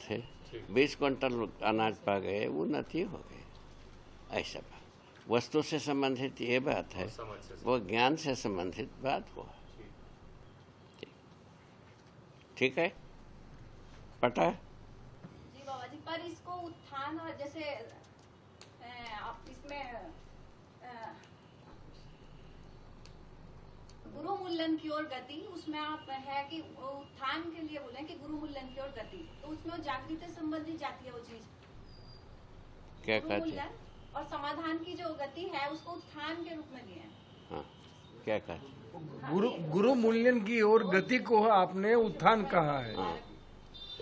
थे, 20 क्विंटल अनाज पा गए, उन्नति हो गई। ऐसा बात वस्तु से संबंधित ये बात है, वो ज्ञान से संबंधित बात वो है। ठीक है, पता है जी बाबा जी। पर इसको उत्थान और जैसे आप इसमें गुरु मूल्यन की ओर गति, उसमें आप है कि उत्थान के लिए बोले कि गुरु मूल्यन की ओर गति, तो उसमें वो जागृति से संबंधित जाती है वो चीज। क्या कहते हैं? और समाधान की जो गति है उसको उत्थान के रूप में लिया है। हाँ, क्या कहते? गुरु मूल्यन की ओर गति को आपने उत्थान कहा है। हाँ।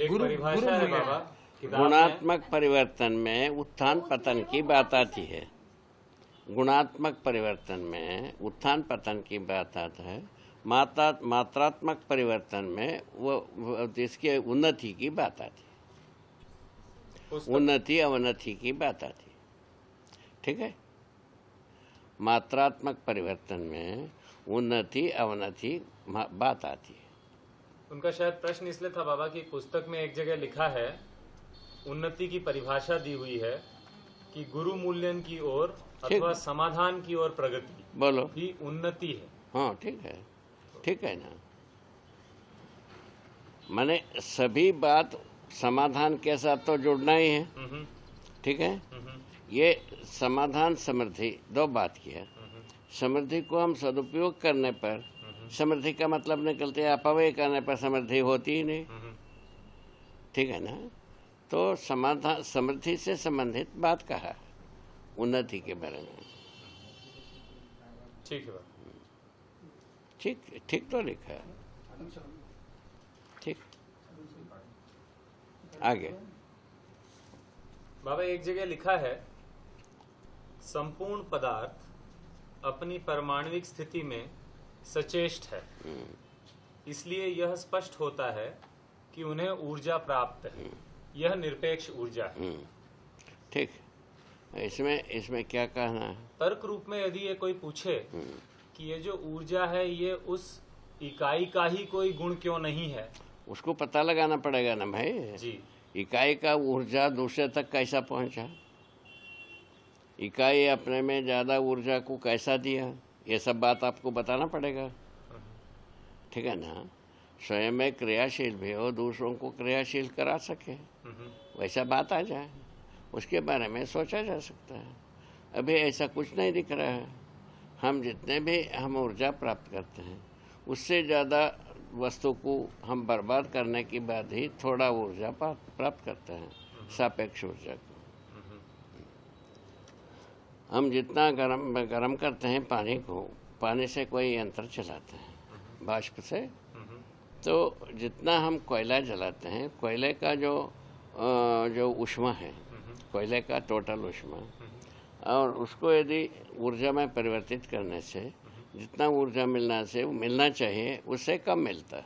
गुरु है बाबा, गुणात्मक परिवर्तन में उत्थान पतन की बात आती है। गुणात्मक परिवर्तन में उत्थान पतन की बात आता है। मात्रात्मक परिवर्तन में वो इसके उन्नति की बात आती है, उन्नति अवनति की बात आती है। ठीक है, मात्रात्मक परिवर्तन में उन्नति अवनति बात आती है। उनका शायद प्रश्न इसलिए था बाबा कि पुस्तक में एक जगह लिखा है, उन्नति की परिभाषा दी हुई है कि गुरु मूल्यन की ओर अथवा समाधान की ओर प्रगति बोलो ही उन्नति है। हाँ, ठीक है ना। माने सभी बात समाधान के साथ तो जुड़ना ही है। ठीक है, ये समाधान समृद्धि दो बात की है। समृद्धि को हम सदुपयोग करने पर, समृद्धि का मतलब निकलते है अपव्यय करने पर समृद्धि होती ही नहीं। ठीक है ना, तो समाधान समृद्धि से संबंधित बात कहा उन्नति के बारे में। ठीक है, ठीक तो लिखा है। ठीक, आगे बाबा एक जगह लिखा है, संपूर्ण पदार्थ अपनी परमाणुविक स्थिति में सचेष्ट है, इसलिए यह स्पष्ट होता है कि उन्हें ऊर्जा प्राप्त है। यह निरपेक्ष ऊर्जा है। ठीक, इसमें क्या कहना है? तर्क रूप में यदि ये कोई पूछे कि ये जो ऊर्जा है ये उस इकाई का ही कोई गुण क्यों नहीं है, उसको पता लगाना पड़ेगा ना भाई जी। इकाई का ऊर्जा दूसरे तक कैसा पहुंचा, इकाई अपने में ज्यादा ऊर्जा को कैसा दिया, ये सब बात आपको बताना पड़ेगा। ठीक है ना, स्वयं में क्रियाशील भी हो, दूसरों को क्रियाशील करा सके, वैसा बात आ जाए, उसके बारे में सोचा जा सकता है। अभी ऐसा कुछ नहीं दिख रहा है। हम जितने भी हम ऊर्जा प्राप्त करते हैं उससे ज़्यादा वस्तु को हम बर्बाद करने के बाद ही थोड़ा ऊर्जा प्राप्त करते हैं, सापेक्ष ऊर्जा को। हम जितना गरम करते हैं पानी को, पानी से कोई यंत्र चलाते हैं बाष्प से, तो जितना हम कोयला जलाते हैं, कोयले का जो ऊष्मा है, कोयले का टोटल ऊष्मा, और उसको यदि ऊर्जा में परिवर्तित करने से जितना ऊर्जा मिलना चाहिए उससे कम मिलता है।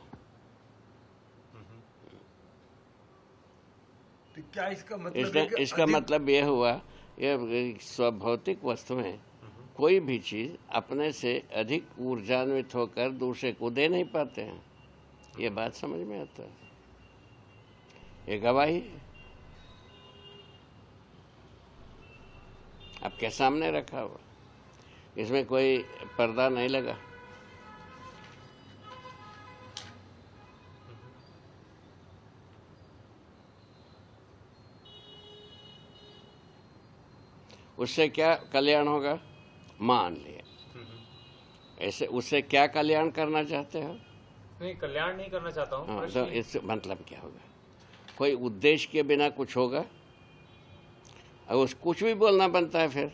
तो क्या इसका मतलब इसका मतलब यह हुआ, यह स्वभौतिक वस्तुएं कोई भी चीज अपने से अधिक ऊर्जान्वित होकर दूसरे को दे नहीं पाते हैं। ये बात समझ में आता है, ये गवाही आपके सामने रखा हुआ, इसमें कोई पर्दा नहीं लगा। उससे क्या कल्याण होगा, मान लिया ऐसे, उससे क्या कल्याण करना चाहते हो? नहीं, कल्याण नहीं करना चाहता हूँ। हाँ, तो इससे मतलब क्या होगा? कोई उद्देश्य के बिना कुछ होगा? और उस कुछ भी बोलना बनता है फिर।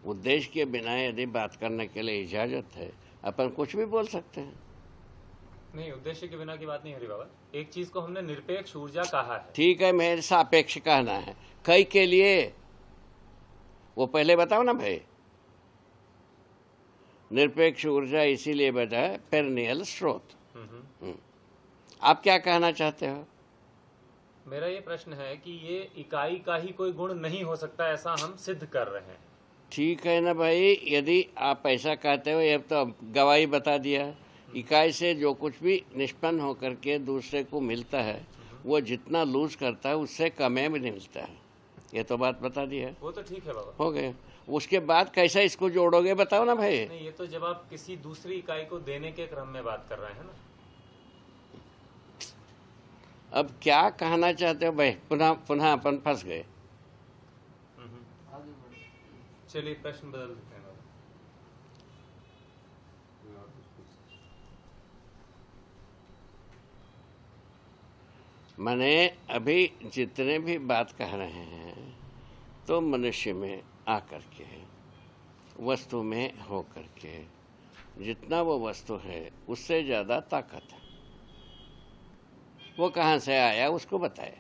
उद्देश्य के बिना यदि बात करने के लिए इजाजत है, अपन कुछ भी बोल सकते हैं। नहीं, उद्देश्य के बिना की बात नहीं हो रही बाबा। एक चीज को हमने निरपेक्ष ऊर्जा कहा है। ठीक है, मेरे सापेक्ष कहना है। कई के लिए वो पहले बताओ ना भाई। निरपेक्ष ऊर्जा इसीलिए बता पेरनियल स्रोत। आप क्या कहना चाहते हो? मेरा ये प्रश्न है कि ये इकाई का ही कोई गुण नहीं हो सकता, ऐसा हम सिद्ध कर रहे हैं। ठीक है ना भाई, यदि आप ऐसा कहते हो, ये तो गवाही बता दिया। इकाई से जो कुछ भी निष्पन्न होकर के दूसरे को मिलता है वो जितना लूज करता है उससे कमे में मिलता है। ये तो बात बता दी है, वो तो ठीक है बाबा। हो गए। उसके बाद कैसा इसको जोड़ोगे बताओ ना भाई। नहीं, ये तो जब आप किसी दूसरी इकाई को देने के क्रम में बात कर रहे हैं ना। अब क्या कहना चाहते हो भाई? पुनः पुनः अपन फंस गए। चलिए प्रश्न बदल देते हैं बाबा। माने अभी जितने भी बात कह रहे हैं तो मनुष्य में आकर के, वस्तु में हो करके, जितना वो वस्तु है उससे ज़्यादा ताकत है। वो कहाँ से आया उसको बताए।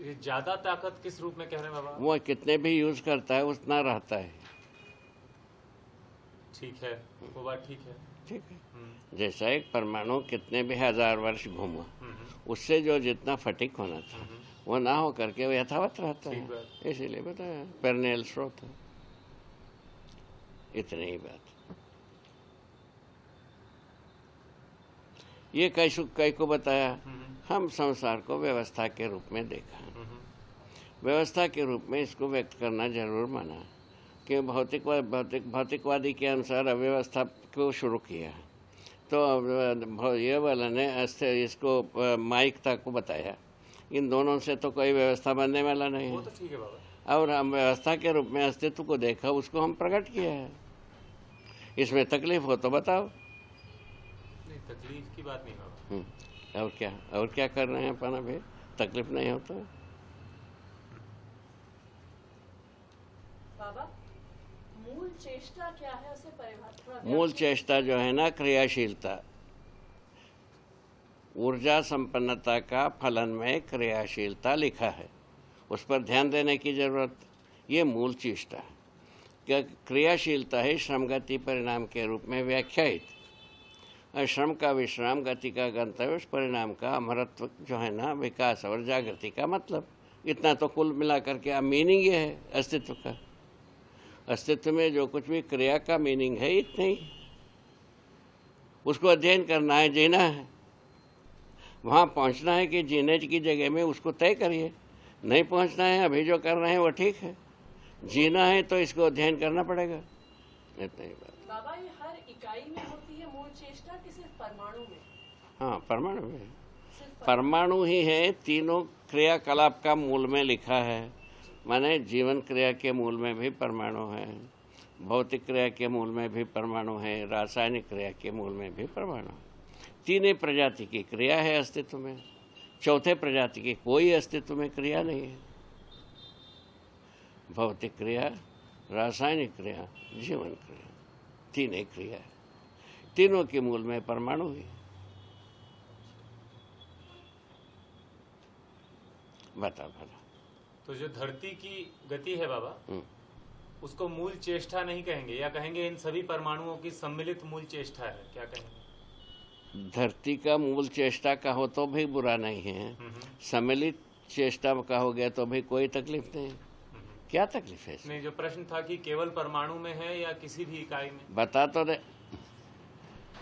ये ज्यादा ताकत किस रूप में कह रहे हैं बाबा? वो कितने भी यूज करता है उतना रहता है। ठीक है, वो बात ठीक है। ठीक है। जैसा एक परमाणु कितने भी 1000 वर्ष घूमा, उससे जो जितना फटिक होना था वो ना हो करके वो यथावत रहता ठीक है। बात। इसीलिए बताया पेरनेल स्रोत है। इतनी ही बात। ये कई को बताया। हम संसार को व्यवस्था के रूप में देखा, व्यवस्था के रूप में इसको व्यक्त करना जरूर माना कि भौतिकवादी के अनुसार अव्यवस्था को शुरू किया। तो ये वाला ने इसको माइकता को बताया। इन दोनों से तो कोई व्यवस्था बनने वाला नहीं वो है। तो ठीक है बाबा। और हम व्यवस्था के रूप में अस्तित्व को देखा, उसको हम प्रकट किया है। इसमें तकलीफ हो तो बताओ। नहीं, तकलीफ की बात नहीं बाबा। और क्या कर रहे हैं अपन अभी? तकलीफ नहीं हो तो बाबा, मूल चेष्टा क्या है उसे परिभाषा? मूल चेष्टा जो है ना, क्रियाशीलता। ऊर्जा संपन्नता का फलन में क्रियाशीलता लिखा है, उस पर ध्यान देने की जरूरत। ये मूल चेष्टा है। क्या क्रियाशीलता है श्रम गति परिणाम के रूप में व्याख्यायित। और श्रम का विश्राम, गति का गंतव्य, उस परिणाम का अमरत्व जो है ना, विकास और जागृति का मतलब। इतना तो कुल मिलाकर के मीनिंग ये है अस्तित्व का। अस्तित्व में जो कुछ भी क्रिया का मीनिंग है इतना ही। उसको अध्ययन करना है, जीना है। वहाँ पहुँचना है कि जीने की जगह में उसको तय करिए। नहीं पहुँचना है, अभी जो कर रहे हैं वो ठीक है। जीना है तो इसको अध्ययन करना पड़ेगा। इतना ही बात। बाबा, ये हर इकाई में होती है मूल चेष्टा कि सिर्फ परमाणु में? हाँ, परमाणु में। सिर्फ परमाणु ही है। तीनों क्रियाकलाप का मूल में लिखा है। माने जीवन क्रिया के मूल में भी परमाणु है, भौतिक क्रिया के मूल में भी परमाणु है, रासायनिक क्रिया के मूल में भी परमाणु है। तीन प्रजाति की क्रिया है अस्तित्व में। चौथे प्रजाति की कोई अस्तित्व में क्रिया नहीं है। भौतिक क्रिया, रासायनिक क्रिया, जीवन क्रिया, तीन क्रिया है। तीनों के मूल में परमाणु है। बता। तो जो धरती की गति है बाबा, उसको मूल चेष्टा नहीं कहेंगे, या कहेंगे इन सभी परमाणुओं की सम्मिलित मूल चेष्टा है? क्या कहेंगे? धरती का मूल चेष्टा कहो तो भी बुरा नहीं है, सम्मिलित चेष्टा कहोगे तो भी कोई तकलीफ नहीं। क्या तकलीफ है? नहीं, जो प्रश्न था कि केवल परमाणु में है या किसी भी इकाई में? बता तो दे।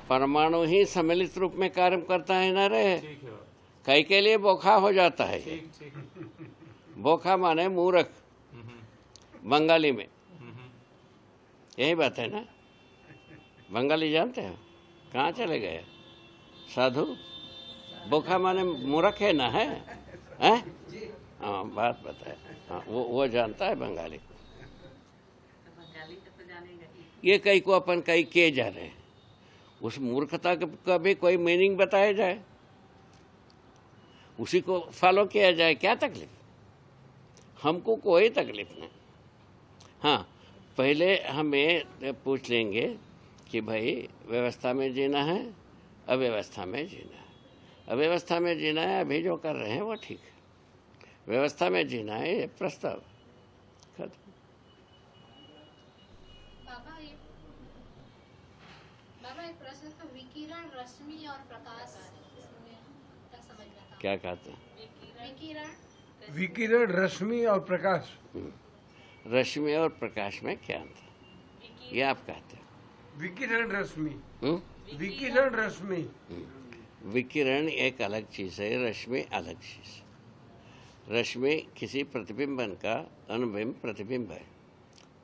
परमाणु ही सम्मिलित रूप में कार्य करता है ना रे। ठीक है बाबा। कई के लिए बोखा हो जाता है। ठीक ठीक। बोखा माने मूर्ख बंगाली में। यही बात है ना। बंगाली जानते हो? कहाँ चले गए साधु? बोखा माने मूर्ख है ना, है? हाँ, बात बताए। हाँ, वो जानता है बंगाली। ये कई को अपन कई के जा रहे हैं। उस मूर्खता का भी कोई मीनिंग बताया जाए, उसी को फॉलो किया जाए। क्या तकलीफ? हमको कोई तकलीफ नहीं। हाँ, पहले हमें पूछ लेंगे कि भाई व्यवस्था में जीना है, अव्यवस्था में जीना है। अव्यवस्था में जीना है, अभी जो कर रहे हैं वो ठीक है। व्यवस्था में जीना है, ये प्रस्ताव खत्म। बाबा एक प्रश्न था, विकिरण, रश्मि और प्रकाश, इसमें क्या समझना था? क्या कहते हैं? विकिरण, रश्मि और प्रकाश। रश्मि और प्रकाश में क्या अंतर? ये आप कहते हैं। विकिरण रश्मि, विकिरण रश्मि। विकिरण एक अलग चीज है, रश्मि अलग चीज। रश्मि किसी प्रतिबिंबन का अनुबिंब प्रतिबिंब है,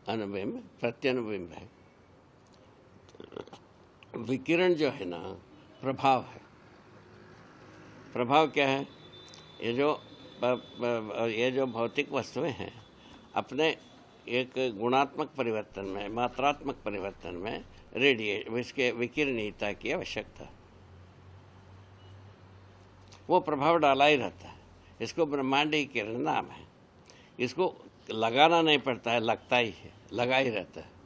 अनुबिंब प्रत्यनुबिंब है। विकिरण जो है ना प्रभाव है। प्रभाव क्या है? ये जो भौतिक वस्तुएं हैं अपने एक गुणात्मक परिवर्तन में, मात्रात्मक परिवर्तन में इसके विकिरणीयता की आवश्यकता, वो प्रभाव डाला ही रहता है। इसको ब्रह्मांडीय किरण नाम है। इसको लगाना नहीं पड़ता है, लगता ही है, लगा ही रहता है।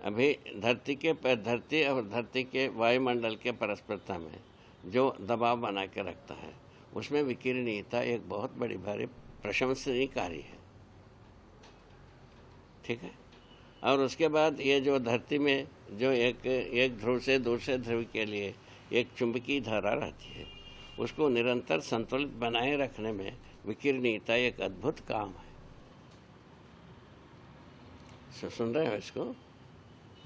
अभी धरती और धरती के वायुमंडल के परस्परता में जो दबाव बना के रखता है उसमें विकिरणीयता एक बहुत बड़ी भारी प्रशंसनीय कार्य है। ठीक है। और उसके बाद ये जो धरती में जो एक ध्रुव से दूसरे ध्रुव के लिए एक चुंबकीय धारा रहती है, उसको निरंतर संतुलित बनाए रखने में विकिरणीयता एक अद्भुत काम है। सुन रहे हो इसको?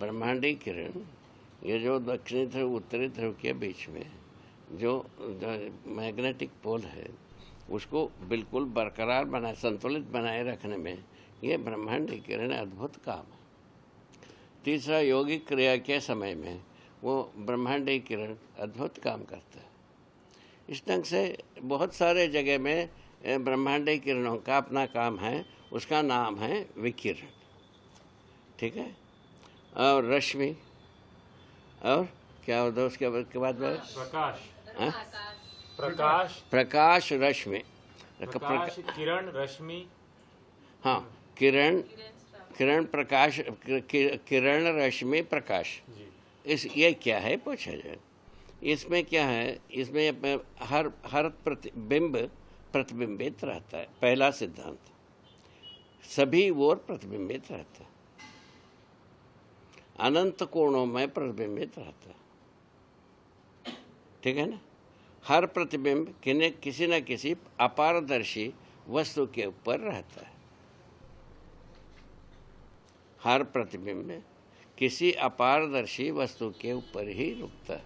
ब्रह्मांडीय किरण, ये जो दक्षिणी ध्रुव उत्तरी ध्रुव के बीच में जो मैग्नेटिक पोल है उसको बिल्कुल बरकरार बनाए, संतुलित बनाए रखने में ये ब्रह्मांडीय किरण अद्भुत काम है। तीसरा, योगिक क्रिया के समय में वो ब्रह्मांडीय किरण अद्भुत काम करता है। इस ढंग से बहुत सारे जगह में ब्रह्मांडीय किरणों का अपना काम है, उसका नाम है विकिरण। ठीक है। और रश्मि, और क्या होता है उसके बाद प्रकाश, प्रकाश रश्मि, किरण, रश्मि। हाँ, किरण प्रकाश, किरण रश्मि प्रकाश। ये क्या है पूछा जाए? इसमें क्या है? इसमें हर प्रतिबिंब प्रतिबिंबित रहता है। पहला सिद्धांत, सभी ओर प्रतिबिंबित रहता है, अनंत कोणों में प्रतिबिंबित रहता है। ठीक है ना? हर प्रतिबिंब किसी न किसी अपारदर्शी वस्तु के ऊपर रहता है। हर प्रतिबिंब किसी अपारदर्शी वस्तु के ऊपर ही रुकता है।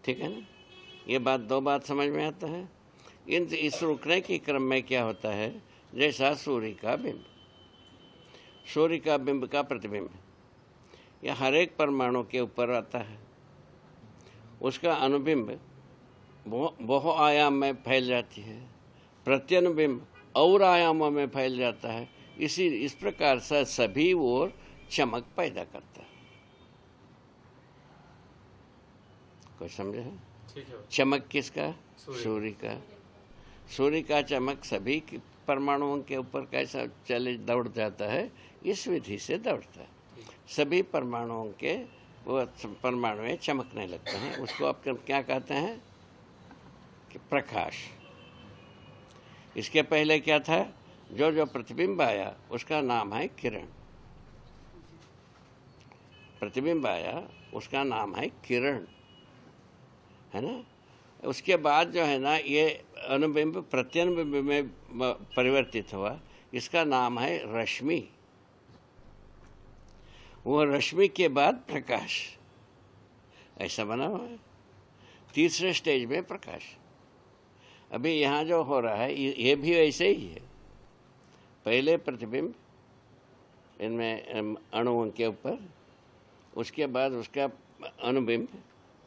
ठीक है ना? ये दो बात समझ में आता है। इस रुकने के क्रम में क्या होता है? जैसा सूर्य का बिंब, सूर्य का बिंब का प्रतिबिंब यह हर एक परमाणु के ऊपर आता है। उसका अनुबिंब बहु आयाम में फैल जाती है, प्रत्यनुबिंब और आयामों में फैल जाता है। इस प्रकार से सभी ओर चमक पैदा करता है। कोई समझे है? चमक किसका? सूर्य का। सूर्य का चमक सभी परमाणुओं के ऊपर कैसा दौड़ जाता है? इस विधि से दौड़ता है। सभी परमाणुओं के वो परमाणु चमकने लगते हैं। उसको आप क्या कहते हैं? कि प्रकाश। इसके पहले क्या था? जो प्रतिबिंब आया उसका नाम है किरण। प्रतिबिंब आया उसका नाम है किरण, है ना? उसके बाद जो है ना ये अनुबिंब प्रत्यनुबिंब में परिवर्तित हुआ, इसका नाम है रश्मि। वो रश्मि के बाद प्रकाश, ऐसा बना हुआ है। तीसरे स्टेज में प्रकाश। अभी यहाँ जो हो रहा है ये भी ऐसे ही है। पहले प्रतिबिंब इनमें अणुओं के ऊपर, उसके बाद उसका अनुबिंब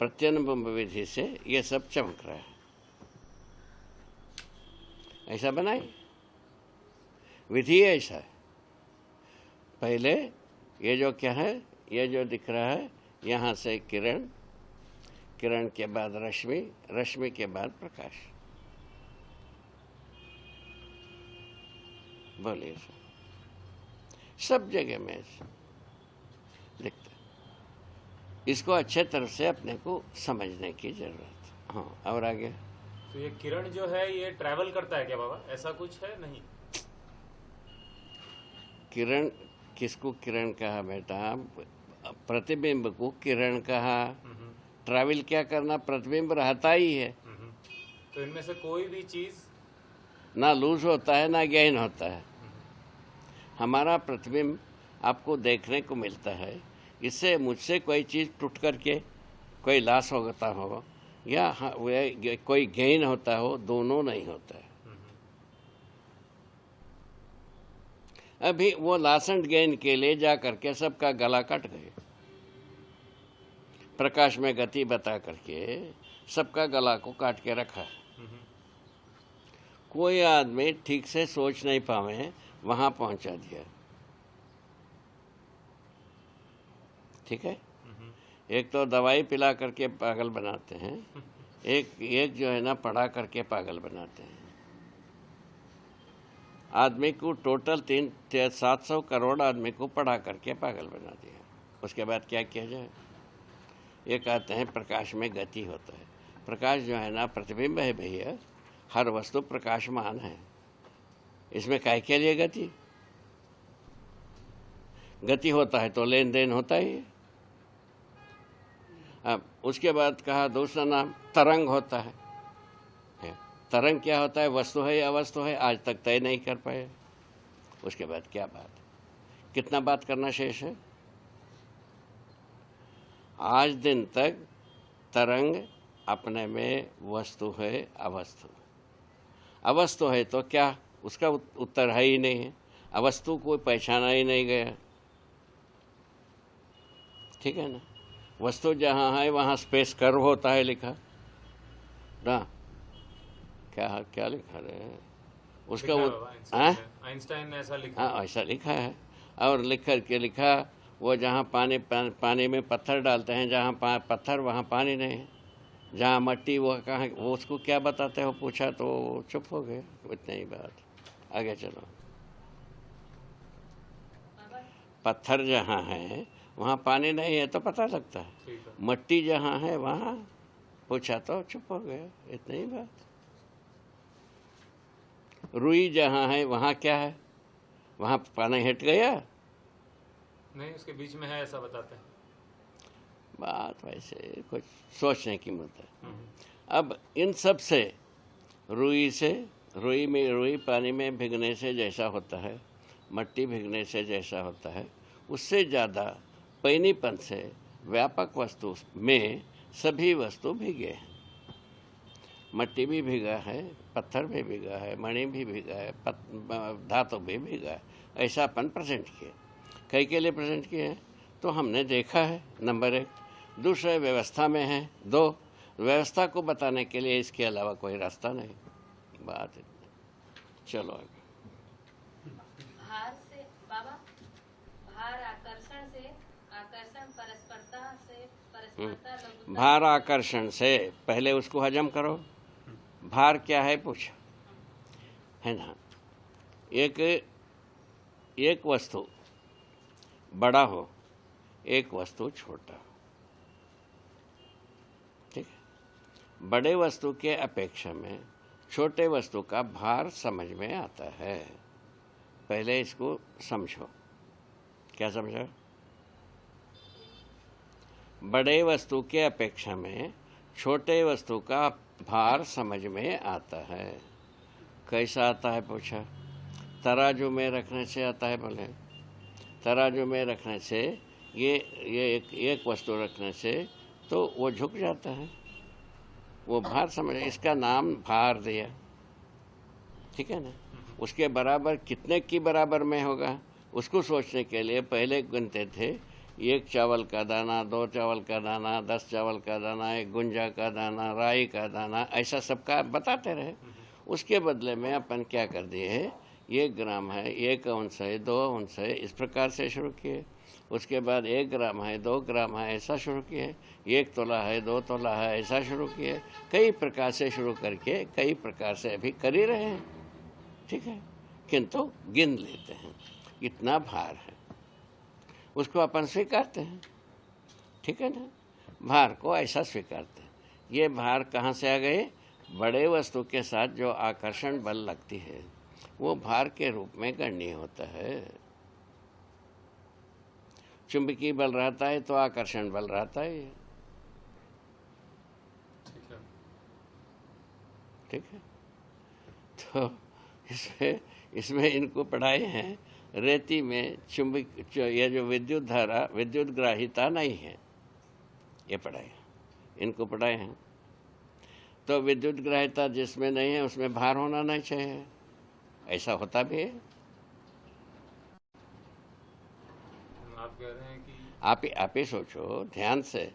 प्रत्यनुबिंब विधि से ये सब चमक रहा है। ऐसा बनाए, विधि ऐसा है। पहले ये जो क्या है, ये जो दिख रहा है यहाँ से किरण, किरण के बाद रश्मि, रश्मि के बाद प्रकाश। बोलिए सब जगह में दिखता है। इसको अच्छे तरह से अपने को समझने की जरूरत है। हाँ, और आगे? तो ये किरण जो है ये ट्रैवल करता है क्या बाबा? ऐसा कुछ है? नहीं। किरण किसको किरण कहा बेटा? प्रतिबिंब को किरण कहा। ट्रैवल क्या करना? प्रतिबिंब रहता ही है। तो इनमें से कोई भी चीज ना लूज होता है ना गेन होता है। हमारा प्रतिबिंब आपको देखने को मिलता है, इससे मुझसे कोई चीज़ टूट करके कोई लॉस होता हो या कोई गेन होता हो, दोनों नहीं होता है। अभी वो लासेंट गेन के लिए जा करके सबका गला कट गए, प्रकाश में गति बता करके सबका गला को काट के रखा है। कोई आदमी ठीक से सोच नहीं पावे, वहां पहुंचा दिया। ठीक है, एक तो दवाई पिला करके पागल बनाते हैं, एक जो है ना पढ़ा करके पागल बनाते हैं। आदमी को टोटल 700 करोड़ आदमी को पढ़ा करके पागल बना दिया। उसके बाद क्या किया जाए? ये कहते हैं प्रकाश में गति होता है। प्रकाश जो है ना प्रतिबिंब है भैया, हर वस्तु प्रकाशमान है, इसमें काहे के लिए गति? गति होता है तो लेन देन होता ही है। अब उसके बाद कहा दूसरा नाम तरंग होता है। तरंग क्या होता है? वस्तु है या अवस्तु है, आज तक तय नहीं कर पाए। उसके बाद क्या बात, कितना बात करना शेष है? आज दिन तक तरंग अपने में वस्तु है, अवस्तु। अवस्तु है तो क्या, उसका उत्तर है ही नहीं है। अवस्तु को पहचाना ही नहीं गया। ठीक है ना, वस्तु जहाँ है वहाँ स्पेस कर्व होता है लिखा ना, क्या लिखा रहे उसका? आइंस्टाइन ने ऐसा लिखा। हाँ, ऐसा लिखा है। और लिख करके लिखा वो जहाँ पानी में पत्थर डालते हैं, जहाँ पत्थर वहाँ पानी नहीं है, जहाँ मट्टी वो कहाँ, वो उसको क्या बताते हो पूछा तो चुप हो गए। इतनी ही बात, आगे चलो। पत्थर जहाँ है वहाँ पानी नहीं है तो पता लगता है, मट्टी जहाँ है वहाँ पूछा तो चुप हो गया। इतनी ही बात। रुई जहाँ है वहाँ क्या है? वहाँ पानी हट गया नहीं, उसके बीच में है, ऐसा बताते हैं। बात वैसे कुछ सोचने की मुद्दा है। अब इन सब से रुई पानी में भीगने से जैसा होता है, मट्टी भीगने से जैसा होता है, उससे ज़्यादा पैनीपन से व्यापक वस्तु में सभी वस्तु भीगे हैं। मट्टी भी भीगा है, पत्थर भी भीगा है, मणि भी भीगा है, धातु भी भीगा है। ऐसा अपन प्रेजेंट किए। कई के लिए प्रेजेंट किए हैं तो हमने देखा है, नंबर 1। दूसरे व्यवस्था में है 2। व्यवस्था को बताने के लिए इसके अलावा कोई रास्ता नहीं। बात इतना। चलो आगे। भार से बाबा, भार आकर्षण से, आकर्षण परस्परता से, परस्परता लघुता। भार आकर्षण से, पहले उसको हजम करो। भार क्या है पूछा है ना। एक वस्तु बड़ा हो, एक वस्तु छोटा हो। ठीक है, बड़े वस्तु के अपेक्षा में छोटे वस्तु का भार समझ में आता है। पहले इसको समझो। क्या समझो? बड़े वस्तु के अपेक्षा में छोटे वस्तु का भार समझ में आता है। कैसा आता है पूछा? तराजू में रखने से आता है। बोले तराजू में रखने से ये एक वस्तु रखने से तो वो झुक जाता है, वो भार समझ, इसका नाम भार दिया। ठीक है ना। उसके बराबर कितने की बराबर में होगा उसको सोचने के लिए पहले गिनते थे 1 चावल का दाना, 2 चावल का दाना, 10 चावल का दाना, 1 गुंजा का दाना, राई का दाना, ऐसा सबका बताते रहे। उसके बदले में अपन क्या कर दिए है, 1 ग्राम है, 1 औंस है, 2 औंस है, इस प्रकार से शुरू किए। उसके बाद 1 ग्राम है, 2 ग्राम है, ऐसा शुरू किए। 1 तोला है, 2 तोला है, ऐसा शुरू किए। कई प्रकार से शुरू करके कई प्रकार से अभी कर ही रहे हैं। ठीक है, किंतु गिन लेते हैं इतना भार है, उसको अपन स्वीकारते हैं। ठीक है ना, भार को ऐसा स्वीकारते हैं। ये भार कहाँ से आ गए? बड़े वस्तु के साथ जो आकर्षण बल लगती है वो भार के रूप में गण्य होता है। चुंबकीय बल रहता है तो आकर्षण बल रहता है। ठीक है, तो इसमें इनको पढ़ाए हैं रेती में चुंबक, ये जो विद्युत धारा, विद्युत ग्राहिता नहीं है, ये पढ़ाए, इनको पढ़ाए हैं। तो विद्युत ग्राह्यता जिसमें नहीं है उसमें भार होना नहीं चाहिए, ऐसा होता भी है। आप कह रहे हैं कि आप ही सोचो ध्यान से।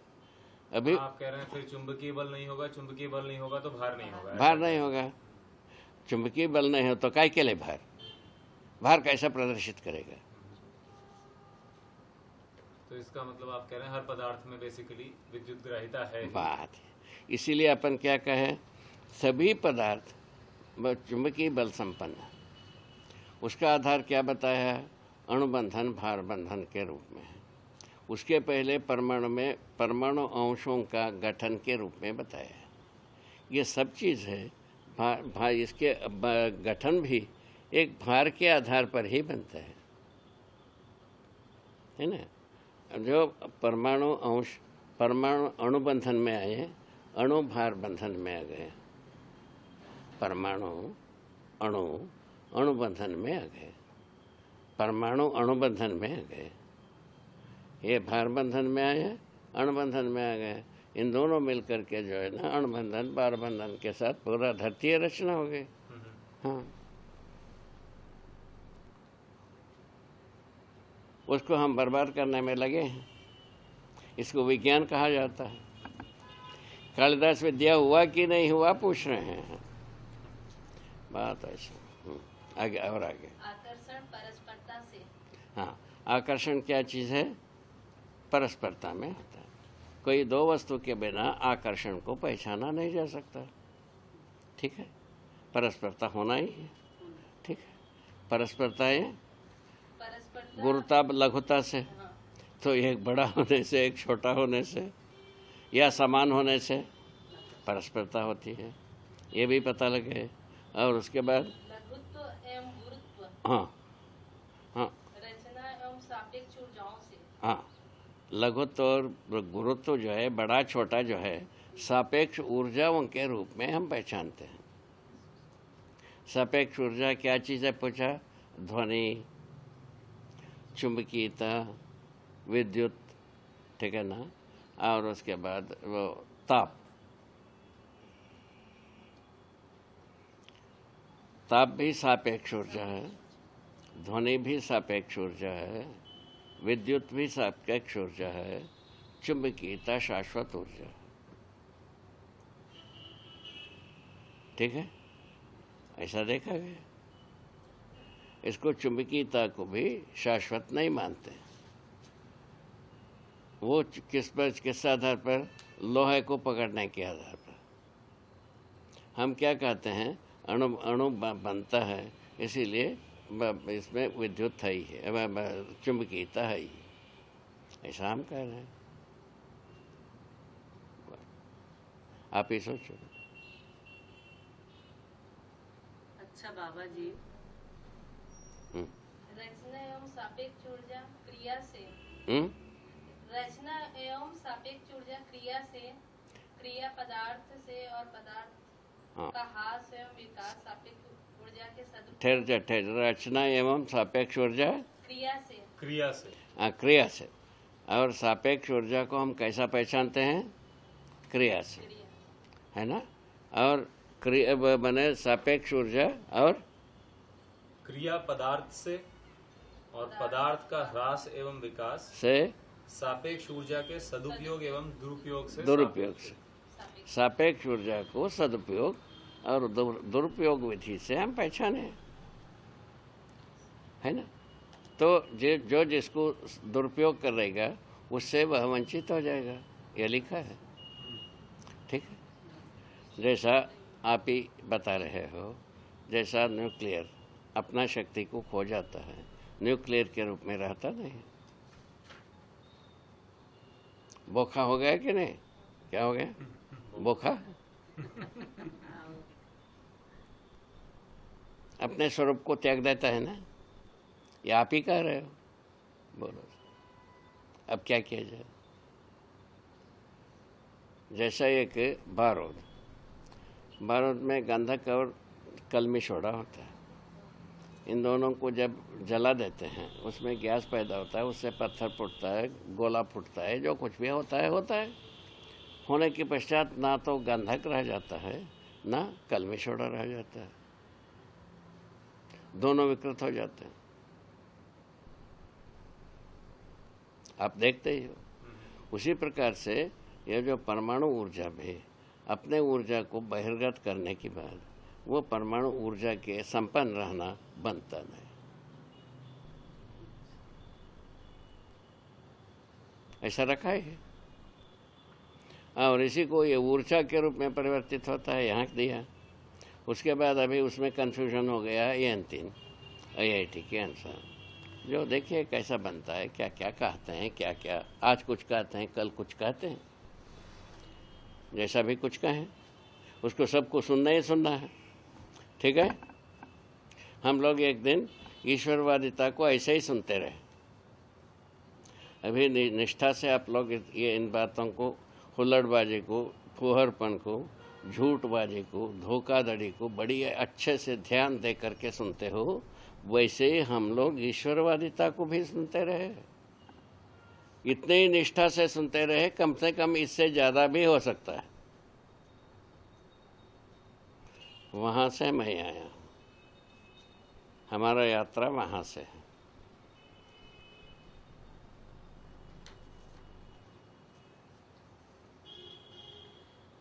अभी आप कह रहे हैं फिर चुंबकीय बल नहीं होगा, चुंबकीय बल नहीं होगा तो भार नहीं होगा। भार नहीं होगा, चुंबकीय बल नहीं हो तो काय के लिए भार कैसा प्रदर्शित करेगा? तो इसका मतलब आप कह रहे हैं हर पदार्थ में बेसिकली विद्युत ग्राह्यता है ही। बात है। इसीलिए अपन क्या कहें, सभी पदार्थ चुंबकीय बल संपन्न है। उसका आधार क्या बताया है? अणुबंधन भार बंधन के रूप में है। उसके पहले परमाणु अंशों का गठन के रूप में बताया है। ये सब चीज़ है इसके गठन भी एक भार के आधार पर ही बनता है ना। जो परमाणु अणुबंधन में आए, अणु भार बंधन में आ गए, परमाणु अणुबंधन में आ गए, परमाणु अणुबंधन में आ गए, ये भार बंधन में आए, अणुबंधन में आ गए। इन दोनों मिलकर के जो है ना अणुबंधन भार बंधन के साथ पूरा धरतीय रचना हो गई। हाँ, उसको हम बर्बाद करने में लगे हैं। इसको विज्ञान कहा जाता है। कालिदास विद्या हुआ कि नहीं हुआ पूछ रहे हैं, बात ऐसा। आगे और आगे। आकर्षण परस्परता से। हाँ, आकर्षण क्या चीज़ है? परस्परता में होता है। कोई दो वस्तु के बिना आकर्षण को पहचाना नहीं जा सकता, ठीक है। परस्परता होना ही है, ठीक है। परस्परता है गुरुता लघुता से, तो एक बड़ा होने से एक छोटा होने से या समान होने से परस्परता होती है, ये भी पता लगे। और उसके बाद लघुत्व एवं गुरुत्व। हाँ हाँ रचना एवं सापेक्ष ऊर्जाओं से। हाँ, लघुत्व और गुरुत्व जो है, बड़ा छोटा जो है, सापेक्ष ऊर्जाओं के रूप में हम पहचानते हैं। सापेक्ष ऊर्जा क्या चीज़ है पूछा? ध्वनि, चुंबकीयता, विद्युत, ठीक है ना। और उसके बाद वो ताप भी सापेक्ष ऊर्जा है, ध्वनि भी सापेक्ष ऊर्जा है, विद्युत भी सापेक्ष ऊर्जा है, चुंबकीयता शाश्वत ऊर्जा, ठीक है। ऐसा देखा गया। इसको चुंबकीयता को भी शाश्वत नहीं मानते। वो किस आधार पर? लोहे को पकड़ने के आधार पर। हम क्या कहते हैं? अणु बनता है, इसीलिए इसमें विद्युत है ही है, चुंबकीयता है ही, ऐसा हम कह रहे हैं। आप ही सोचो। अच्छा बाबा जी, रचना एवं सापेक्ष ऊर्जा क्रिया से। रचना एवं सापेक्ष ऊर्जा क्रिया से, क्रिया पदार्थ से और पदार्थ का ह्रास एवं विकास सापेक्ष ऊर्जा के सदुपयोग। ठहर रचना एवं सापेक्ष ऊर्जा क्रिया से। क्रिया से। और सापेक्ष ऊर्जा को हम कैसा पहचानते हैं? क्रिया से, है ना। और क्रिया बने सापेक्ष ऊर्जा और क्रिया पदार्थ से और पदार्थ का ह्रास एवं विकास से सापेक्ष ऊर्जा के सदुपयोग एवं दुरुपयोग से सापेक्ष ऊर्जा को सदुपयोग और दुरुपयोग विधि से हम पहचाने, है ना। तो जो जिसको दुरुपयोग करेगा उससे वह वंचित हो जाएगा, ये लिखा है, ठीक है। जैसा आप ही बता रहे हो, जैसा न्यूक्लियर अपना शक्ति को खो जाता है, न्यूक्लियर के रूप में रहता नहीं। बोखा हो गया कि नहीं? क्या हो गया? बोखा अपने स्वरूप को त्याग देता है ना, ये आप ही कह रहे हो। बोलो अब क्या किया जाए? जैसा एक बारूद में गंधक और कलमी सोडा होता है, इन दोनों को जब जला देते हैं उसमें गैस पैदा होता है, उससे पत्थर फूटता है, गोला फूटता है, जो कुछ भी होता है होने के पश्चात ना तो गंधक रह जाता है ना कलमिशोड़ा रह जाता है, दोनों विकृत हो जाते हैं। आप देखते ही हो। उसी प्रकार से यह जो परमाणु ऊर्जा भी अपने ऊर्जा को बहिर्गत करने के बाद वो परमाणु ऊर्जा के संपन्न रहना बनता नहीं। ऐसा रखा है और इसी को ये ऊर्जा के रूप में परिवर्तित होता है, यहाँ दिया। उसके बाद अभी उसमें कन्फ्यूजन हो गया EN3 IIT के अनुसार, जो देखिए कैसा बनता है, क्या क्या कहते हैं, क्या क्या आज कुछ कहते हैं, कल कुछ कहते हैं, जैसा भी कुछ कहें उसको सबको सुनना ही सुनना है। ठीक है, हम लोग एक दिन ईश्वरवादिता को ऐसे ही सुनते रहे। अभी निष्ठा से आप लोग ये इन बातों को, हुल्लड़बाजी को, फुहरपन को, झूठबाजी को, धोखाधड़ी को बड़ी अच्छे से ध्यान दे करके सुनते हो, वैसे ही हम लोग ईश्वरवादिता को भी सुनते रहे। इतने ही निष्ठा से सुनते रहे, कम से कम इससे ज़्यादा भी हो सकता है। वहाँ से मैं आया, हमारा यात्रा वहाँ से है।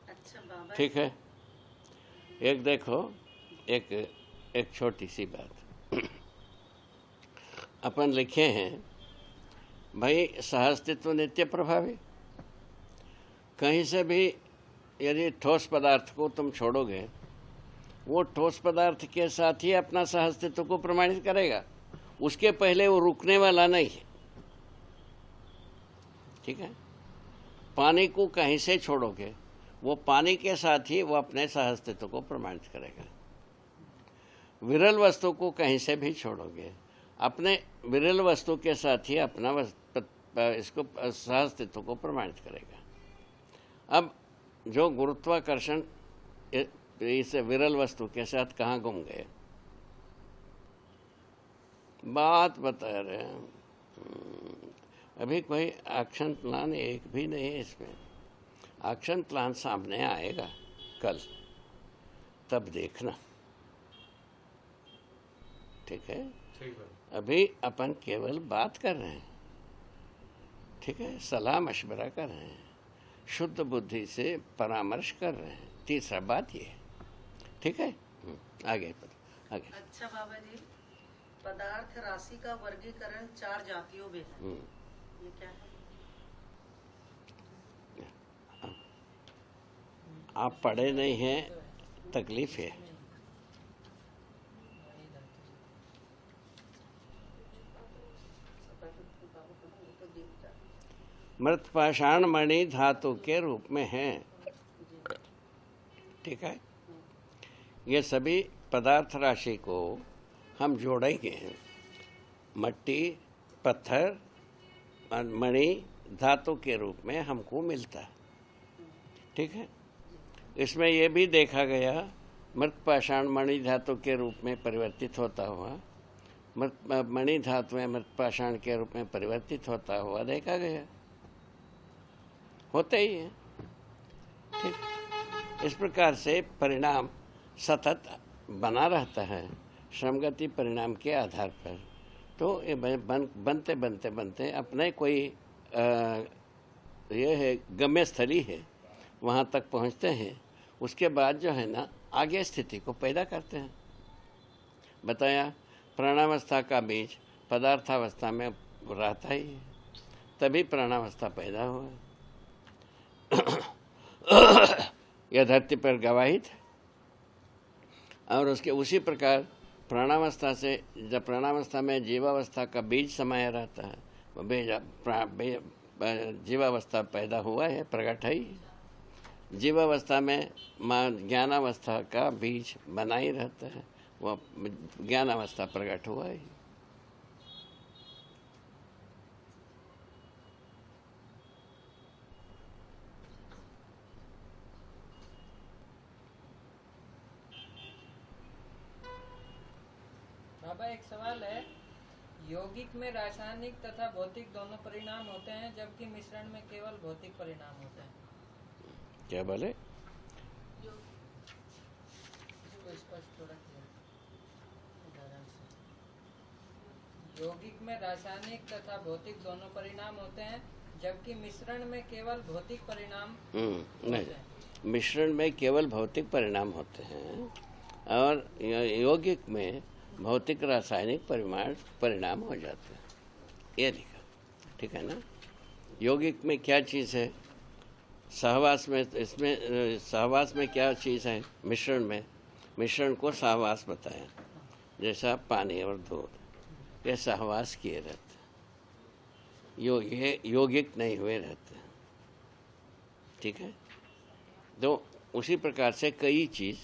अच्छा बाबा, ठीक है। एक देखो, एक छोटी सी बात अपन लिखे हैं भाई, सहअस्तित्व नित्य प्रभावी। कहीं से भी यदि ठोस पदार्थ को तुम छोड़ोगे, वो ठोस पदार्थ के साथ ही अपना सहअस्तित्व को प्रमाणित करेगा, उसके पहले वो रुकने वाला नहीं है। ठीक है, पानी को कहीं से छोड़ोगे, वो पानी के साथ ही वो अपने सहअस्तित्व को प्रमाणित करेगा। विरल वस्तु को कहीं से भी छोड़ोगे, अपने विरल वस्तु के साथ ही अपना इसको सहअस्तित्व को प्रमाणित करेगा। अब जो गुरुत्वाकर्षण इस विरल वस्तु के साथ कहाँ गुम गए, बात बता रहे हैं। अभी कोई एक्शन प्लान एक भी नहीं है इसमें। एक्शन प्लान सामने आएगा कल, तब देखना। ठीक है, अभी अपन केवल बात कर रहे हैं। ठीक है, सलाह मशवरा कर रहे हैं, शुद्ध बुद्धि से परामर्श कर रहे हैं। तीसरा बात ये है। ठीक है, आगे। अच्छा बाबा जी, पदार्थ राशि का वर्गीकरण 4 जातियों में है, ये क्या है? आप पढ़े नहीं हैं, तकलीफ है। मृत पाषाण मणि धातु के रूप में है। ठीक है, ये सभी पदार्थ राशि को हम जोड़ेंगे। मट्टी, पत्थर, मणि धातु के रूप में हमको मिलता है। ठीक है, इसमें यह भी देखा गया, मृत पाषाण मणि धातु के रूप में परिवर्तित होता हुआ, मृत मणि धातु में मृत पाषाण के रूप में परिवर्तित होता हुआ देखा गया, होते ही है। ठीक, इस प्रकार से परिणाम सतत बना रहता है श्रमगति परिणाम के आधार पर। तो ये बनते बनते बनते अपने कोई ये है गम्य स्थली है, वहाँ तक पहुँचते हैं। उसके बाद जो है ना, आगे स्थिति को पैदा करते हैं। बताया, प्राणावस्था का बीज पदार्थावस्था में रहता ही है, तभी प्राणावस्था पैदा हुआ। यह धरती पर गवाही है। और उसके उसी प्रकार प्राणावस्था से, जब प्राणावस्था में जीवावस्था का बीज समाया रहता है, जीवावस्था पैदा हुआ है, प्रकट है। जीवावस्था में ज्ञानावस्था का बीज बना ही रहता है, वह ज्ञानावस्था प्रकट हुआ है। बाबा, एक सवाल है, यौगिक में रासायनिक तथा भौतिक दोनों परिणाम होते हैं, जबकि मिश्रण में केवल भौतिक परिणाम होते हैं। क्या बोले? स्पष्ट थोड़ा किया उदाहरण से। यौगिक में रासायनिक तथा भौतिक दोनों परिणाम होते हैं, जबकि मिश्रण में केवल भौतिक परिणाम नहीं, मिश्रण में केवल भौतिक परिणाम होते हैं और यौगिक में भौतिक रासायनिक परिणाम हो जाते हैं। ये लिखा, ठीक है ना। यौगिक में क्या चीज़ है? सहवास में, इसमें सहवास में क्या चीज़ है? मिश्रण को सहवास बताया, जैसा पानी और दूध, ये सहवास किए रहते, ये यौगिक नहीं हुए रहते, ठीक है। तो उसी प्रकार से कई चीज़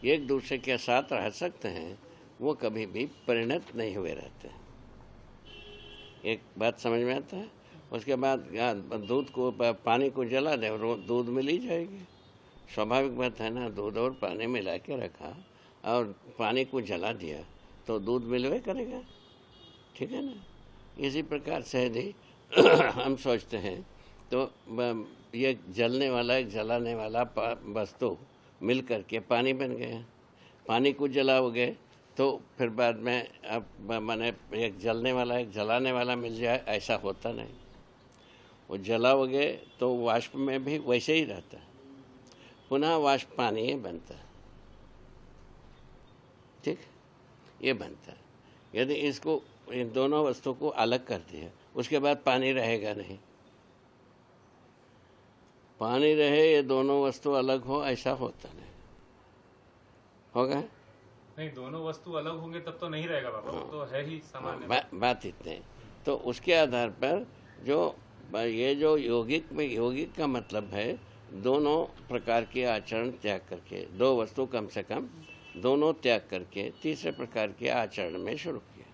एक दूसरे के साथ रह सकते हैं, वो कभी भी परिणत नहीं हुए रहते। एक बात समझ में आता है। उसके बाद दूध को, पानी को जला दे और दूध मिल ही जाएगी, स्वाभाविक बात है ना। दूध और पानी मिला के रखा और पानी को जला दिया तो दूध मिलवे करेगा, ठीक है ना। इसी प्रकार से यदि हम सोचते हैं तो ये जलने वाला एक जलाने वाला वस्तु मिल करके पानी बन गया। पानी को जलाओगे तो फिर बाद में अब माने एक जलने वाला एक जलाने वाला मिल जाए, ऐसा होता नहीं। वो जलाओगे तो वाष्प में भी वैसे ही रहता है, पुनः वाष्प पानी ही बनता है, ठीक, ये बनता है। यदि इसको, इन दोनों वस्तु को अलग कर दिया, उसके बाद पानी रहेगा नहीं। पानी रहे, ये दोनों वस्तु अलग हो, ऐसा होता नहीं। होगा नहीं, दोनों वस्तु अलग होंगे तब तो नहीं रहेगा बाबा, वो तो है ही सामान्य बात इतने। तो उसके आधार पर जो ये जो यौगिक में, यौगिक का मतलब है दोनों प्रकार के आचरण त्याग करके, दो वस्तु कम से कम दोनों त्याग करके तीसरे प्रकार के आचरण में शुरू किया।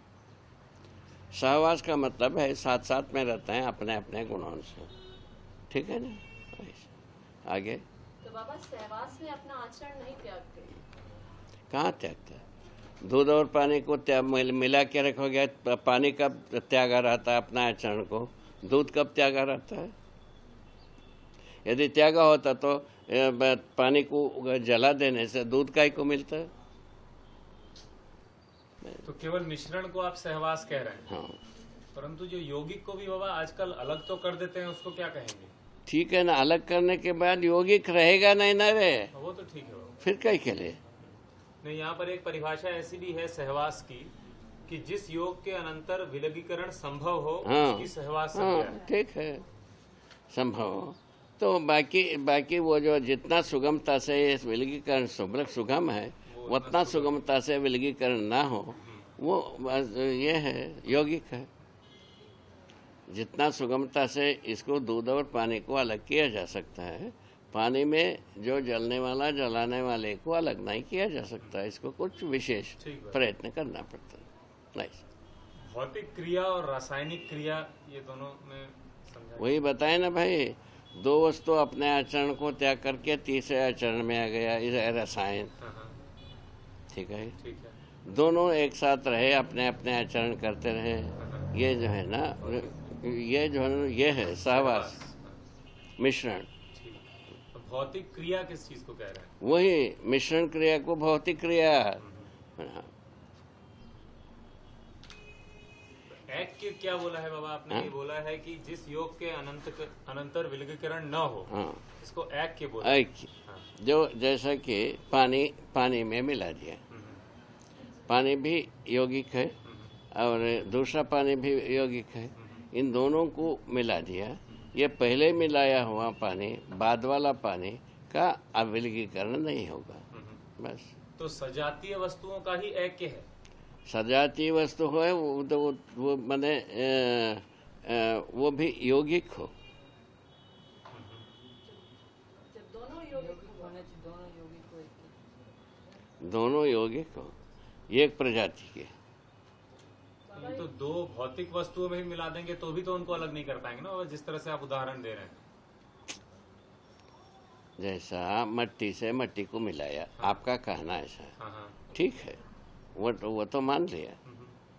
सहवास का मतलब है साथ साथ में रहते हैं अपने अपने गुणों से, ठीक है ना। आगे तो बाबा सहवास में अपना आचरण नहीं त्यागते? कहाँ त्यागता है? दूध और पानी को मिला के रखोगे, पानी कब त्यागा रहता है अपना आचरण को? दूध कब त्यागा रहता है? यदि त्यागा होता तो पानी को जला देने से दूध काय को मिलता है? तो केवल मिश्रण को आप सहवास कह रहे हैं। हाँ, परंतु जो यौगिक को भी बाबा आजकल अलग तो कर देते हैं, उसको क्या कहेंगे? ठीक है ना, अलग करने के बाद यौगिक रहेगा नहीं ना रे, वो तो ठीक है बाबा। फिर क्या के लिए? नहीं, यहाँ पर एक परिभाषा ऐसी भी है सहवास की कि जिस योग के अनंतर विलगीकरण संभव हो, उसकी सहवास संज्ञा है। ठीक है, संभव हो। तो बाकी वो जो जितना सुगमता से ये विलगीकरण सुगम है, उतना सुगमता से विलगीकरण ना हो, वो ये है यौगिक है। जितना सुगमता से इसको दूध और पानी को अलग किया जा सकता है, पानी में जो जलने वाला जलाने वाले को अलग नहीं किया जा सकता। इसको कुछ विशेष प्रयत्न करना पड़ता है। नहीं, भौतिक क्रिया और रासायनिक क्रिया, ये दोनों में समझा। वही बताए ना भाई, दो वस्तु अपने आचरण को त्याग करके तीसरे आचरण में आ गया, इसे रसायन, ठीक है। ठीक है, दोनों एक साथ रहे, अपने अपने आचरण करते रहे। ये जो है ना, ये जो है, ये है सहवास, मिश्रण। भौतिक क्रिया किस चीज को कह रहे हैं? वही मिश्रण क्रिया को भौतिक क्रिया। ऐक्य क्या बोला है बाबा आपने? ये बोला है कि जिस योग के अनंतर विलगीकरण न हो, इसको ऐक्य बोला। ऐक्य, जो जैसा कि पानी में मिला दिया, पानी भी यौगिक है और दूसरा पानी भी यौगिक है। इन दोनों को मिला दिया, ये पहले मिलाया हुआ पानी बाद वाला पानी का अविलगीकरण नहीं होगा, बस। तो सजातीय वस्तुओं का ही ऐक्य है। सजातीय वस्तु हो वो तो वो माने वो भी यौगिक हो। दोनों यौगिक हो, एक प्रजाति के। तो दो भौतिक वस्तुओं में ही मिला देंगे तो भी तो उनको अलग नहीं कर पाएंगे ना, और जिस तरह से आप उदाहरण दे रहे हैं। जैसा मट्टी से मट्टी को मिलाया, आपका कहना ऐसा है, ठीक है, वो तो मान लिया।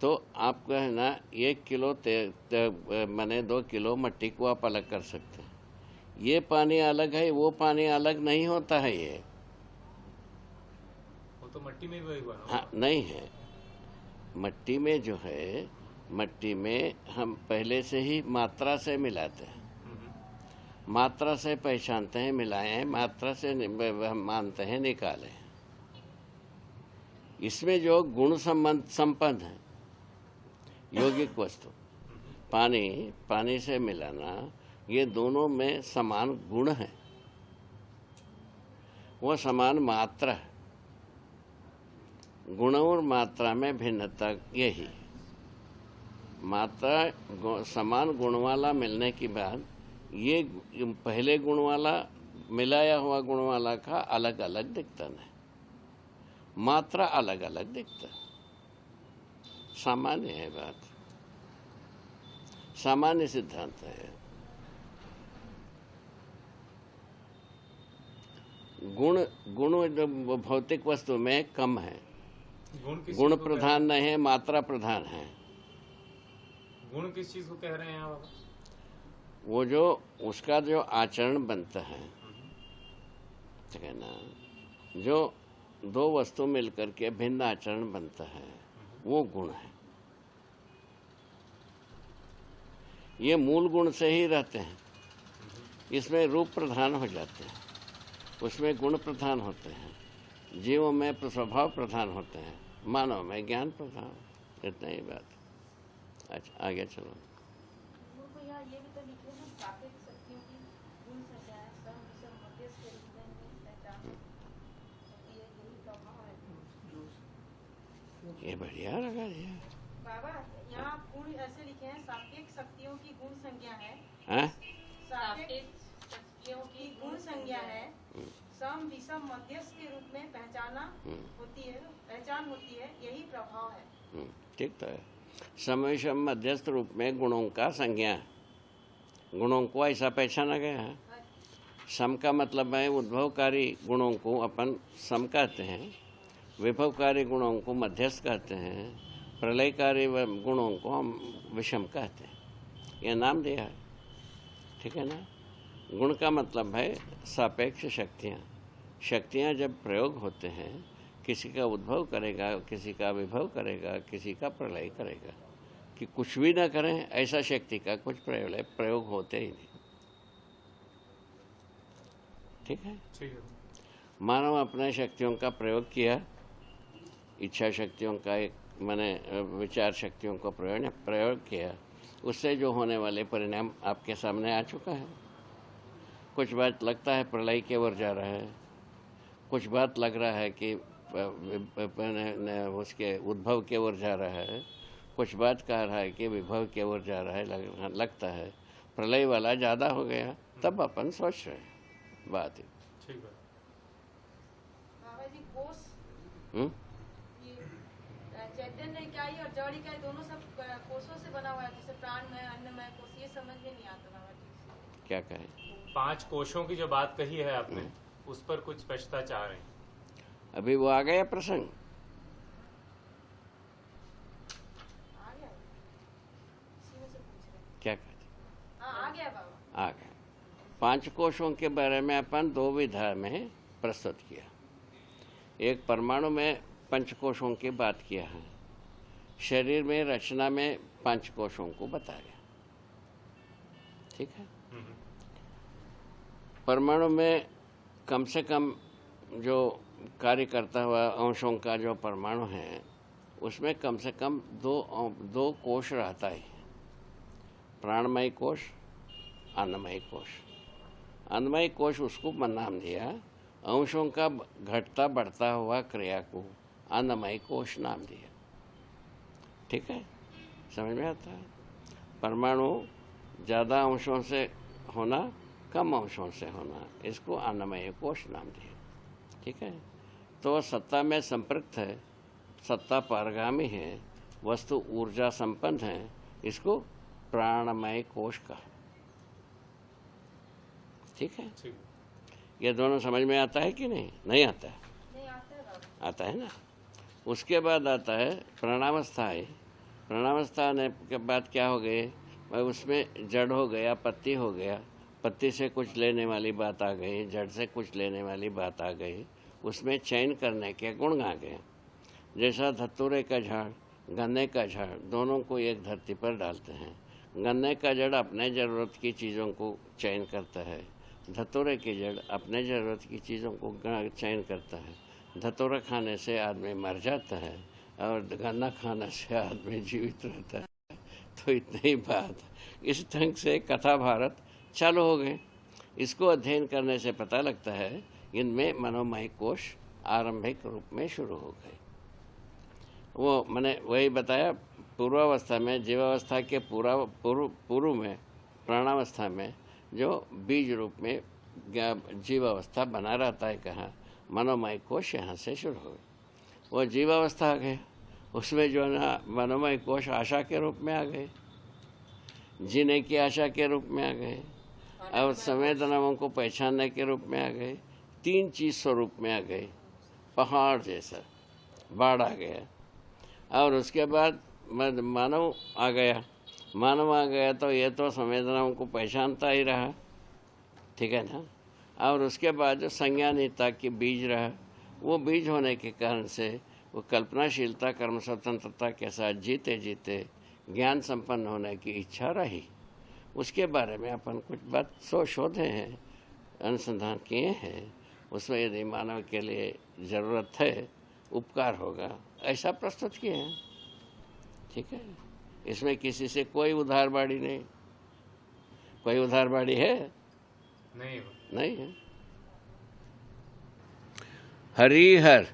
तो आपका है ना 1 किलो माने 2 किलो मट्टी को आप अलग कर सकते हैं। ये पानी अलग है, वो पानी अलग नहीं होता है। ये वो तो मट्टी में भी बना। हाँ, नहीं है। मट्टी में जो है, मट्टी में हम पहले से ही मात्रा से मिलाते हैं, मात्रा से पहचानते हैं, मिलाए हैं, मात्रा से हम मानते हैं, निकाले हैं। इसमें जो गुण संबंध संपन्न है, यौगिक वस्तु, पानी से मिलाना, ये दोनों में समान गुण है, वो समान मात्रा है। गुण और मात्रा में भिन्नता यही। मात्रा समान गुण वाला मिलने के बाद ये पहले गुण वाला मिलाया हुआ गुण वाला का अलग अलग दिखता है, मात्रा अलग अलग दिखता है। सामान्य है बात, सामान्य सिद्धांत है। गुण जो भौतिक वस्तु में कम है, गुण प्रधान नहीं है, मात्रा प्रधान है। गुण किस चीज को कह रहे हैं आप? वो जो उसका जो आचरण बनता है, ठीक है ना, जो दो वस्तु मिलकर के भिन्न आचरण बनता है, वो गुण है। ये मूल गुण से ही रहते हैं, इसमें रूप प्रधान हो जाते हैं, उसमें गुण प्रधान होते हैं, जीवों में स्वभाव प्रधान होते हैं, मानव में ज्ञान प्रधान। इतना ही बात। अच्छा, आगे चलो। ये भी तो लिखे हैं, सापेक्ष शक्तियों की गुण संज्ञाएं सम विषम मध्यस्थ के रूप में पहचान होती है, यही प्रभाव है। ये बढ़िया लगा दिया। बाबा यहाँ गुण ऐसे लिखे हैं, सापेक्ष शक्तियों की गुण संज्ञा है। हैं? सापेक्ष शक्तियों की गुण संज्ञा है, सम विषम मध्यस्थ के रूप में पहचान होती है, यही प्रभाव है। ठीक तो है। समविषम मध्यस्थ रूप में गुणों का संज्ञा है, गुणों को ऐसा पहचाना गया है। सम का मतलब है उद्भवकारी गुणों को अपन सम कहते हैं, विभवकारी गुणों को मध्यस्थ कहते हैं, प्रलयकारी गुणों को हम विषम कहते हैं। यह नाम दिया है, ठीक है ना। गुण का मतलब है सापेक्ष शक्तियाँ। शक्तियाँ जब प्रयोग होते हैं, किसी का उद्भव करेगा, किसी का विभव करेगा, किसी का प्रलय करेगा, कि कुछ भी ना करें ऐसा शक्ति का कुछ प्रयोग होते ही नहीं। ठीक है। मानव अपने शक्तियों का प्रयोग किया, इच्छा शक्तियों का एक माने विचार शक्तियों का प्रयोग किया, उससे जो होने वाले परिणाम आपके सामने आ चुका है। कुछ बात लगता है प्रलय की ओर जा रहा है, कुछ बात लग रहा है कि उसके उद्भव की ओर जा रहा है, कुछ बात कह रहा है कि विभव की ओर जा रहा है। लगता है प्रलय वाला ज़्यादा हो गया, तब अपन सोच रहे हैं बात है। ठीक है। बाबा जी कोष, चैतन्य इकाई और जड़ इकाई दोनों सब कोषों से बना हुआ है, जैसे प्राणमय, अन्नमय कोष, ये समझ में नहीं आता बाबा जी। क्या कहें? 5 कोशों की जो बात कही है आपने, उस पर कुछ स्पष्टता चाह रहे हैं। अभी वो आ गया प्रसंग। क्या कहते? आ गया बाबा, आ गया। 5 कोशों के बारे में अपन 2 विधा में प्रस्तुत किया। एक परमाणु में 5 कोशों की बात किया है, शरीर में रचना में 5 कोशों को बताया। ठीक है। परमाणु में कम से कम जो कार्य करता हुआ अंशों का जो परमाणु है, उसमें कम से कम दो कोश रहता है, प्राणमय कोश, अन्नमय कोश। अन्नमय कोश उसको नाम दिया, अंशों का घटता बढ़ता हुआ क्रिया को अन्नमय कोश नाम दिया। ठीक है, समझ में आता है। परमाणु ज़्यादा अंशों से होना, कम अंशों से होना, इसको अन्नमय कोश नाम दिया। ठीक है। तो सत्ता में संपृक्त है, सत्ता पारगामी है, वस्तु ऊर्जा संपन्न है, इसको प्राणमय कोश का। ठीक है। ये दोनों समझ में आता है कि नहीं? नहीं आता है? नहीं आता है बाबा। आता है ना। उसके बाद आता है प्राणावस्था है। प्राणावस्था आने के बाद क्या हो गए? उसमें जड़ हो गया, पत्ती हो गया, पत्ती से कुछ लेने वाली बात आ गई, जड़ से कुछ लेने वाली बात आ गई, उसमें चयन करने के गुण आ गए। जैसा धतूरे का झाड़, गन्ने का झाड़, दोनों को एक धरती पर डालते हैं। गन्ने का जड़ अपने ज़रूरत की चीज़ों को चयन करता है, धतूरे की जड़ अपने ज़रूरत की चीज़ों को चयन करता है। धतूरा खाने से आदमी मर जाता है और गन्ना खाने से आदमी जीवित रहता है। तो इतनी ही बात। इस ढंग से कथा भारत चालू हो गए। इसको अध्ययन करने से पता लगता है इनमें मनोमय कोश आरंभिक रूप में शुरू हो गए। वो मैंने वही बताया, पूर्वावस्था में, जीवावस्था के पूर्व में, प्राणावस्था में जो बीज रूप में जीवावस्था बना रहता है, कहाँ मनोमय कोश यहाँ से शुरू हो गए। वो जीवावस्था आ गए, उसमें जो है ना मनोमय कोश आशा के रूप में आ गए, जीने की आशा के रूप में आ गए, और संवेदनाओं को पहचानने के रूप में आ गए, 3 चीज स्वरूप में आ गए, पहाड़ जैसा बाढ़ आ गया। और उसके बाद मानव आ गया। मानव आ गया तो ये तो संवेदनाओं को पहचानता ही रहा, ठीक है ना। और उसके बाद जो संज्ञानीयता की बीज रहा, वो बीज होने के कारण से वो कल्पनाशीलता, कर्म स्वतंत्रता के साथ जीते जीते ज्ञान संपन्न होने की इच्छा रही। उसके बारे में अपन कुछ बात शोधे हैं, अनुसंधान किए हैं। उसमें यदि मानव के लिए ज़रूरत है, उपकार होगा, ऐसा प्रस्तुत किए हैं, ठीक है। इसमें किसी से कोई उधारबाड़ी नहीं। कोई उधारबाड़ी है? नहीं है। हरिहर